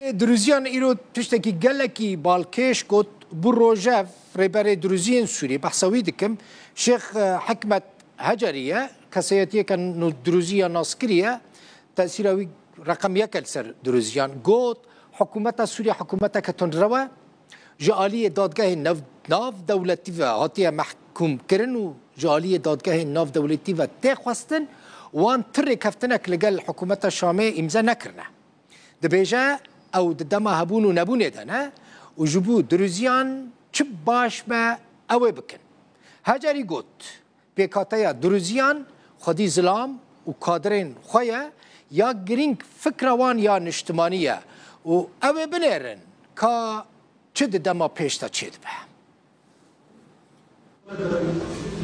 دروزیان ایرو تشتکی گلکی بالکش کت بروجف ریبر دروزیان سوری بحثوی دکم شیخ حکمت هجریه کسیتیه که دروزیان ناسکریه تأثیروی رقم یک سر دروزیان گوت حکومت سوری حکومت کتون روه جالی دادگاه ناف دولتی و هاتیه محکوم کرن و جالی دادگاه ناف دولتی و تخواستن وان تری کفتنک لگل حکومت شامه امضا نکرنه دبیجه او دما هبون و نبونه دانه و جبو دروزیان چه باش ما اوه بکن هجری گوت پیکاتایا دروزیان خودی ظلام و کادرین خویه یا گرینگ فکروان یا نشتمانیه و اوه بنیرن که چه دما پیشتا چید به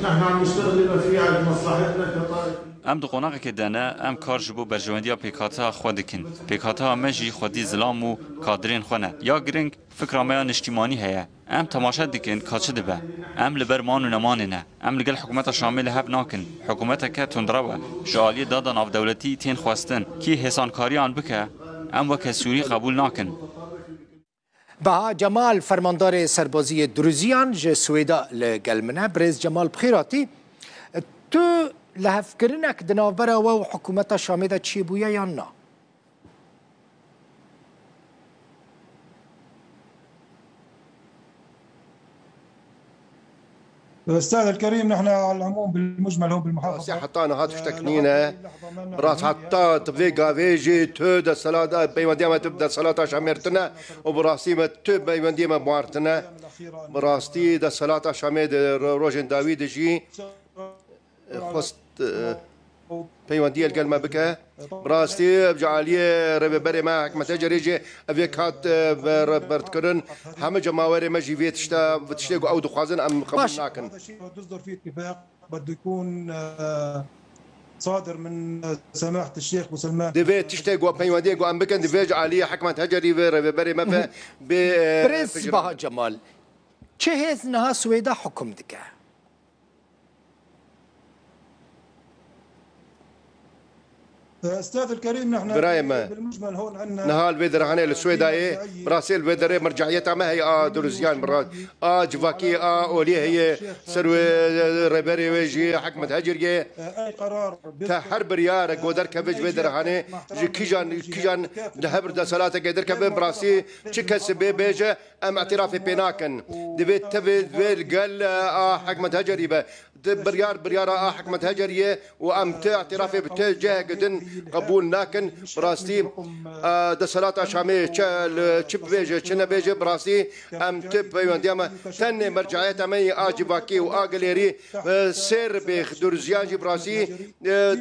نحن عم نشتغل بما فيه على مصلحتنا كطائفة. ام دو قناغ که دانه ام کار جبو برجواندیا پیکاتا خود دکن پیکاتا مجی خودی ظلام و کادرین خونه یا گرنگ فکر ما نشتیمانی هیا ام تماشا دکن کاچه دبه ام لبرمان و نماننه ام لگل حکومت شامل هب ناکن حکومت که تندروه جالی دادن آف دولتی تین خواستن کی حسانکاری آن بکه ام وکه سوری قبول ناکن. با جمال فرماندار سربازی دروزیان ج سویدا لگلمنه برز جمال بخیراتی تو لهفکرنک دنابره و حکومت شامی دا چی بویا یا نه؟ استاذ الكريم نحن على العموم بالمجمل هو بالمحافظه حتى انا هات تكنينه براس حتى تفيقا فيجي تود الصلاه بيوديما تبدا الصلاه شامرتنا وبراسي ما تب بيوديما موارتنا براستي دا الصلاه شامد روجن داوود جي خست بيودي الكلمه بك براستي بجعاليه ربي ما حكمه تجريجي افيك هات برتكرن هم جماوري ما جي فيتشتا بتشتيقوا او دخازن ام قبلناكن تصدر فيه اتفاق بده يكون صادر من سماحه الشيخ ابو سلمان ديفيت تشتاقوا بيوديقوا ام بكن ديفيج عليه حكمه هجري ربي ما بريس بها جمال چه هز نها سويدا حكم دكه استاذ الكريم نحن بالمجمل هون عندنا نهال فيدر هاني السويداي براسيل فيدر مرجعيتها ما هي دروزيان مرات جفاكي اولي هي سروي ريبري ويجي حكمه هجريه اي قرار حرب ريار قدر كبج فيدر هاني كيجان دهبر دا صلاه قدر كبج براسي تشكس بيجا ام اعتراف بيناكن دبيت تفيد قال حكمه هجري بريار حكمه هجريه وام اعترافي بتجاه قدن قبول ناكن براستي دا صلاة شامي تشب بيجي تشنا بيجي براستي ام تب يونديما ثاني مرجعيات امي اجباكي واغليري سير بخ درزيان براستي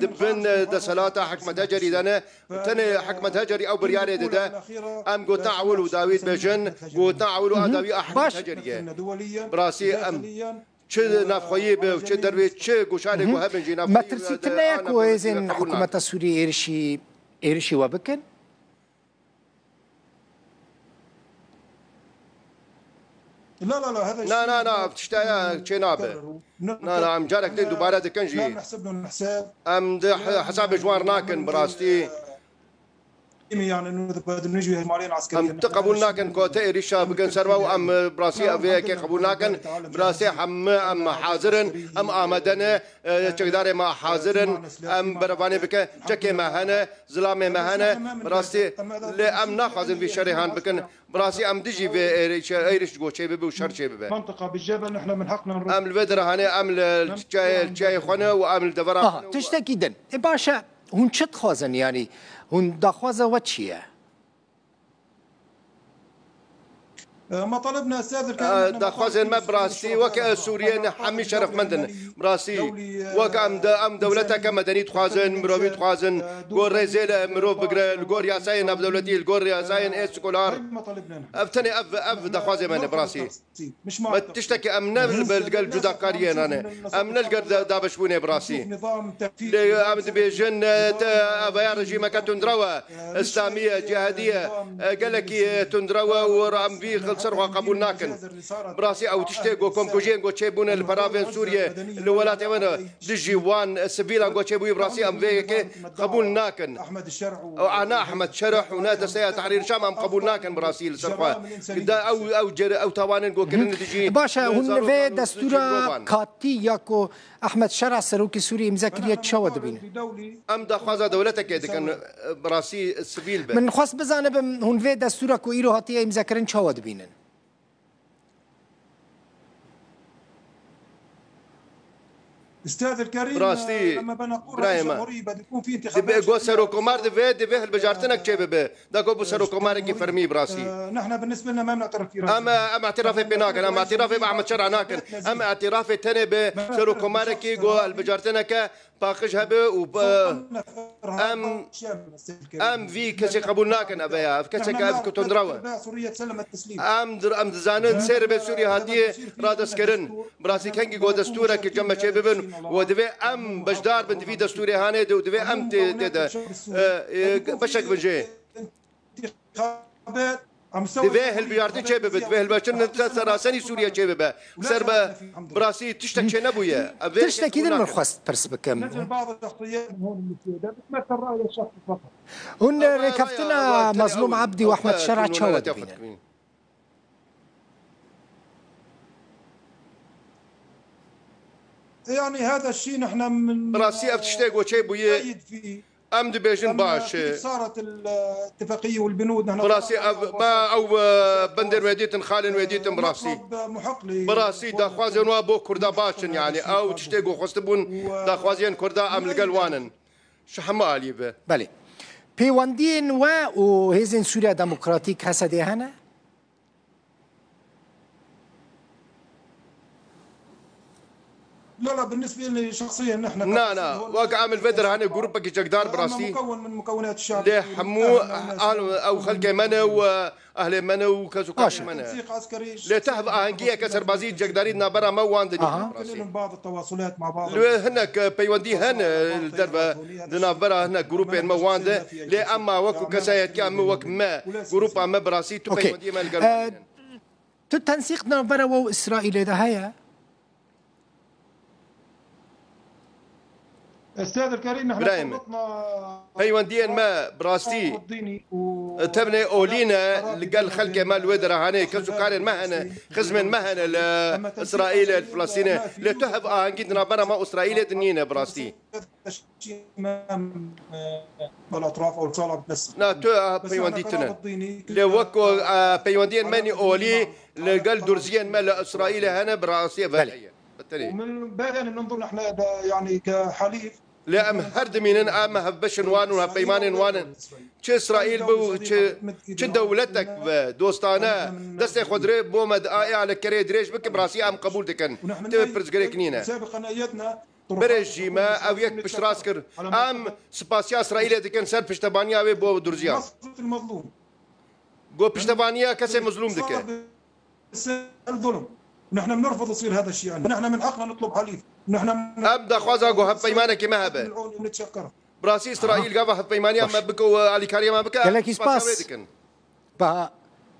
دبن دا صلاة حكمة هجري دانا ثاني حكمة هجري او برياري دا ام قو تعول داويد بيجن قو تعول اداوي حكمة هجري براستي ام چه نافخویی به چه دروی چه گوشانی کو هبن جی نافخویی مترسی تنیا کو ازن حکومت سوری ایرشی و بکن لا هذا لا بتشتايا چه نابه لا ام جارك دين دوباره دكنجي لا نحسب له الحساب ام حساب جوار ناكن براستي يعني انه بده نجي مالين عسكريه ام تقبلنا كن كوتا ريشا بكن سروا ام براسي افيك قبولنا كن براسي ام حاضرن ام امدن چقدار ما حاضرن ام برباني بك چكي ما هنا ظلام ما هنا براسي ام ناخذن في شريهان بكن براسي ام دجي في ايرش جو شي بي وشر شي بي منطقه بالجبل نحن من حقنا نروح ام البدر هنا ام الجاي خونه وام الدفران تشتكي دن باشا هون چت خوازن يعني هون دخوازه وچیه ما طلبنا استاذ الكريم دخوازن ما براسي وك سوريين حمي شرف مندن براسي وك ام دولتك مدني تخوازن مروي تخوازن غور ريزيل مرو بقرا غور ياسين اب دولتي غور ياسين اسكولار ما طلبنا افتني اف دخوازن من براسي مش ما تشتكي امنا بالقل جدا قاريين انا امنا القل دابشوني براسي نظام تكفير ام بيجن افيا رجيم كتندروا اسلاميه جهاديه قال لك تندروا ورام في سروا قبول ناكن براسي او تشتي جو كومكوجين جو تشيبون البرافين سوريا الولات وانا دجيوان سبيلا جو تشيبوي براسي ام فيك قبول ناكن احمد الشرع انا احمد شرح ونادى سيا تحرير شام ام قبول ناكن براسي سروا او توانن جو كرن دجي باشا هون في دستور كاتي ياكو احمد شرع سروكي سوري امضا كريا تشاو دبين ام دا خوازا دولتك كان براسي السبيل من خاص بزانب هون في دستور كو ايرو هاتي امضا كرن تشاو دبينن استاذ الكريم براسي لما بنقول رئيس جمهورية بده يكون في دبي انتخابات جو سرو كومار دبي البجارتنك تشبه دا جو سرو كومار كي فرمي براسي نحن بالنسبه لنا ما بنعترف في رئيس اما اعترافي بناكن اما اعترافي باحمد شرع ناكن اما اعترافي تاني بسرو كومار كي جو البجارتنك باقش هبه و ام في كسي قبول ناكن ابيها كسي كاف كتندروا سوريا سلم التسليم ام زانن سير بسوريا هاتيه رادس كرن براسي كانجي جو دستورك جمع شبابن ودبي ام بجدار بنت في دستوري هاني ودبي ام تدا بشك بنجي دبي هالبيارتي شباب دبي هالباشن سراسني سوريا شباب سرب براسي تشتك شي نبويا تشتكي من الخاص برس بكم بعض الشخصيات هون بتمثل راي الشخص فقط هون ركبتنا مظلوم عبدي واحمد شرع تشاو دبينن يعني هذا الشيء نحن من براسي افتشتاق وشي بويا ام دبيجن باش صارت الاتفاقيه والبنود نحن براسي ما او بندر وديتن خالن وديتن براسي براسي دا خوازن وابو كردا باشن يعني او تشتاقوا خستبون دا خوازين كردا ام القلوانن شحمالي به بله بيواندين و هيزن سوريا ديمقراطيك هسدي هنا لا بالنسبه لي شخصيا نحن لا واقع عامل فدر هاني جروبك جقدار براسي مكون من مكونات الشعب ليه حمو او خلق منا واهل منا وكذا منا تنسيق عسكري ليه تهب اهنجيه كسر بازيد جقدارين نابرا ما واندني براسي بعض التواصلات مع بعض هناك بيودي هن الدربه دنابرا هناك جروبين ما واند ليه اما وكو كسايت كام وك ما جروب ما براسي تو بيودي ما القلب تنسيق نابرا واسرائيل ده هيا استاذ الكريم نحن خلطنا بيوندين ما براستي تبني اولينا قال خلق ما الودره هاني كسو كارن مهنه خزمن مهنه لاسرائيل الفلسطينيه لتهب قدنا برا ما اسرائيل دنينا براستي بالاطراف او الصالح بس نا تو بيونديتنا لوكو بيوندين ماني اولي قال درزيان ما لاسرائيل هنا براسي بالتالي ومن بعدين ننظر نحن يعني كحليف لا ام هرد مين ام هبشن وان وبيمان وان تش اسرائيل بو تش دولتك دوستانا دست خضري بومد على كري دريش بك براسي ام قبول دكن تبرز غريكنينا سابقا ايدنا برجيما او يك بش راسكر ام سباسيا اسرائيل دكن سر بشتبانيا وي بو درزيان المظلوم جو بشتبانيا كسي مظلوم دكن الظلم ونحن بنرفض يصير هذا الشيء عندنا نحن من حقنا نطلب حليف نحن ابدا خوازا جو هب بيمانك ما هبه براسي اسرائيل قبل هب بيمانيا ما بكو علي كاريا ما بكا قالك سباس با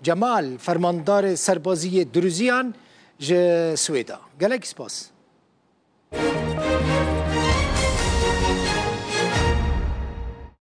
جمال فرماندار سربازی دروزیان ج سويدا قالك سباس